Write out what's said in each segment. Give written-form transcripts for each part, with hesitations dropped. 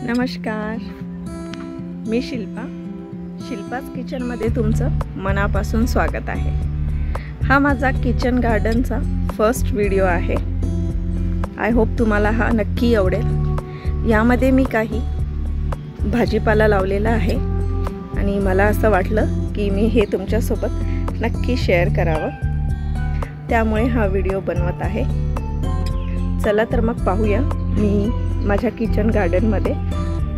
नमस्कार, मी शिल्पाच किचनमध्ये तुमचं मनापासून स्वागत आहे। हा माझा किचन गार्डनचा फर्स्ट व्हिडिओ आहे। आय होप तुम्हाला हा नक्की आवडेल। यामध्ये मी काही भाजीपाला लावलेला आहे आणि मला असं वाटलं की मी हे तुमच्यासोबत नक्की शेअर करावं, त्यामुळे हा व्हिडिओ बनवत आहे। चला तर मग पाहूया मी माझ्या किचन गार्डनमध्ये।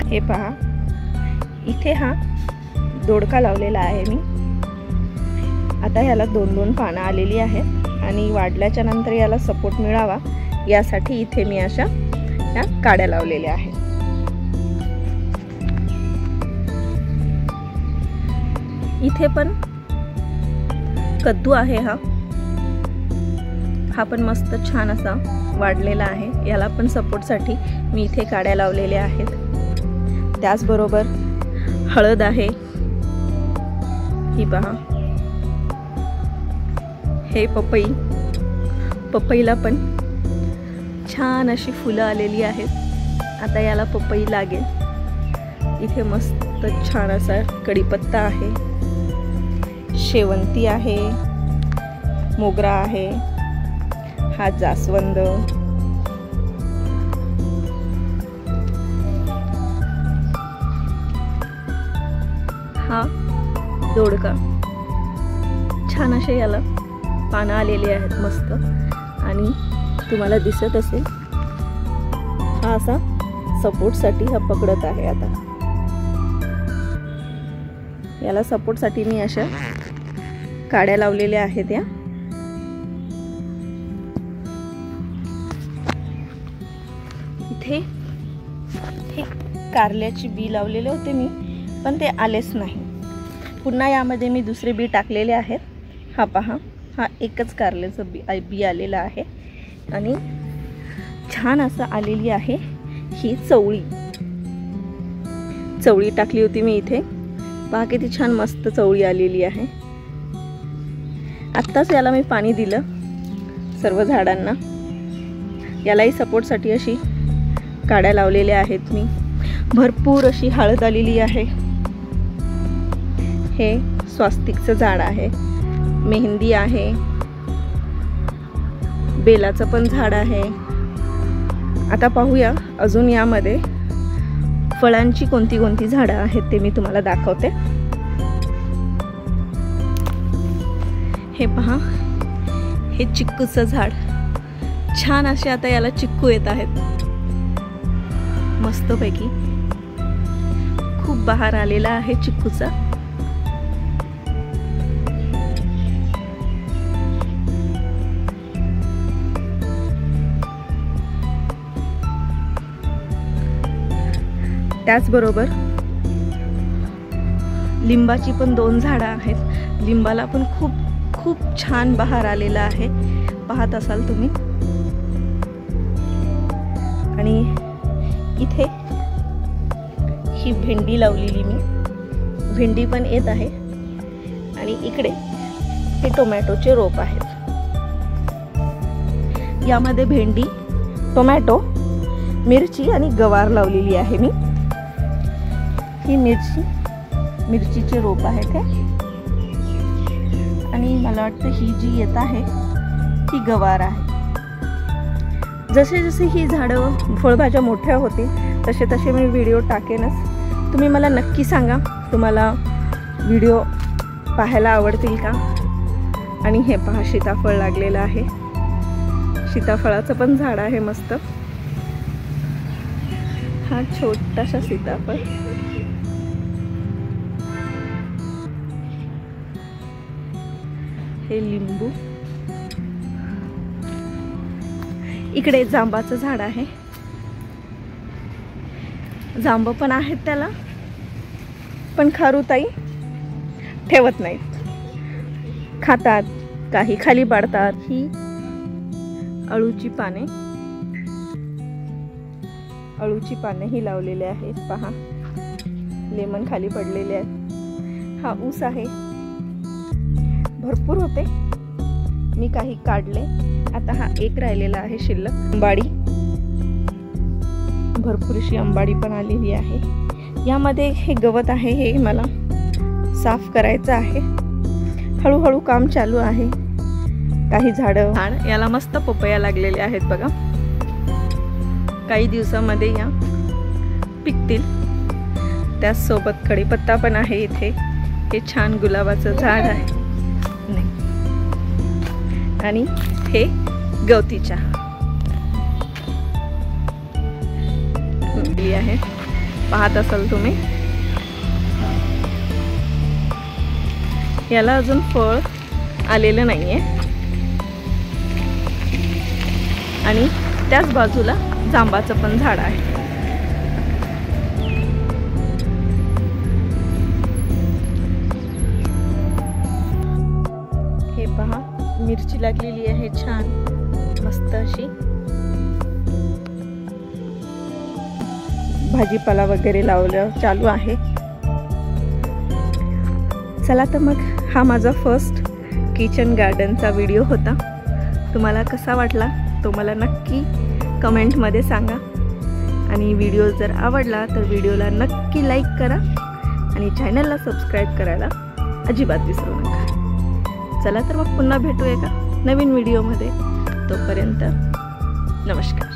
हे पहा, इथे हा दोडका लावलेला आहे मी। आता याला दोन दोन पानं आलेली आहेत आणि वाढल्याच्या नंतर याला सपोर्ट मिळावा यासाठी इथे मी अशा या काड्या लावलेल्या आहेत। इथे पण कद्दू आहे, हा पण मस्त छान असा वाढलेला आहे। याला पण सपोर्टसाठी मी इथे काड्या लावलेल्या आहेत। त्याचबरोबर हळद आहे, ही पहा। हे पपईला पण छान अशी फुलं आलेली आहेत। आता याला पपई लागेल। इथे मस्त छान असा कढीपत्ता आहे, शेवंती आहे, मोगरा आहे, हा जास्वंद, हा दोडका। छान असे याला पानं आलेली आहेत मस्त, आणि तुम्हाला दिसत असेल हा असा सपोर्टसाठी हा पकडत आहे। आता याला सपोर्टसाठी मी अशा काड्या लावलेल्या आहेत। या इथे हे कारल्याची बी लावलेले होते मी, पण ते आलेच नाही। पुन्हा यामध्ये मी दुसरे बी टाकलेले आहेत। हा पहा, हा एकच कारल्याचं बी आलेला आहे आणि छान असं आलेली आहे ही चवळी टाकली होती मी इथे। पहा किती छान मस्त चवळी आलेली आहे। आत्ताच याला मी पाणी दिलं सर्व झाडांना। यालाही सपोर्टसाठी अशी काड्या लावलेल्या आहेत मी। भरपूर अशी हळद आलेली आहे। हे स्वास्तिकचं झाड आहे, मेहंदी आहे, बेलाचं पण झाड आहे। आता पाहूया अजून यामध्ये फळांची कोणती कोणती झाडं आहेत ते मी तुम्हाला दाखवते। हे पहा, हे चिक्कूचं झाड। छान असे आता याला चिक्कू येत आहेत मस्तपैकी। खूप बहार आलेला आहे चिक्कूचा। त्याचबरोबर लिंबाची पण 2 झाडं आहेत। लिंबाला पण खूप छान बहार आलेला आहे, पाहत असाल तुम्ही। आणि इथे ही भेंडी लावलेली मी, भेंडी पण येत आहे। आणि इकडे हे टोमॅटोचे रोप आहेत। यामध्ये भेंडी, टोमॅटो, मिरची आणि गवार लावलेली आहे मी। ही मिरचीचे रोप आहेत हे, आणि मला वाटतं ही जी येत आहे ती गवार आहे। जसे जसे ही झाडं फळभाज्या मोठ्या होतील तसे तसे मी व्हिडिओ टाकेनच। तुम्ही मला नक्की सांगा तुम्हाला व्हिडिओ पाहायला आवडतील का। आणि हे पहा, सीताफळ लागलेलं आहे। सीताफळाचं पण झाड आहे मस्त। हा छोटासा सीताफळ। हे लिंबू। इकडे जांबाचं झाड आहे। जांब पण आहेत त्याला, पण खारुताई ठेवत नाहीत, खातात, काही खाली पाडतात। ही अळूची पाने ही लावलेले आहेत। पहा, लेमन खाली पडलेले आहेत। हा ऊस आहे, भरपूर होते, मी काही काढले। आता हा एक राहिलेला आहे शिल्लक। भरपूरशी अंबाडी पण आलेली आहे। यामध्ये हे गवत आहे, हे मला साफ करायचं आहे। हळूहळू काम चालू आहे। काही झाडं याला मस्त पपया लागलेले आहेत बघा, काही दिवसामध्ये या पिकतील। त्याचसोबत कढीपत्ता पण आहे इथे। हे छान गुलाबाचं झाड आहे आणि हे गवती चहा आहे, पाहत असाल तुम्ही। याला अजून फळ आलेलं नाहीये आणि त्याच बाजूला जांबाचं पण झाड आहे। हे पहा, मिरची लागलेली आहे छान मस्त अशी। भाजीपाला वगैरे लावलं चालू आहे। चला तर मग हा माझा फर्स्ट किचन गार्डनचा व्हिडिओ होता। तुम्हाला कसा वाटला तो मला नक्की कमेंटमध्ये सांगा आणि व्हिडिओ जर आवडला तर व्हिडिओला नक्की लाईक करा आणि चॅनलला सबस्क्राईब करायला अजिबात विसरू नका। चला तर मग पुन्हा भेटू एका नवीन व्हिडिओमध्ये। तोपर्यंत नमस्कार।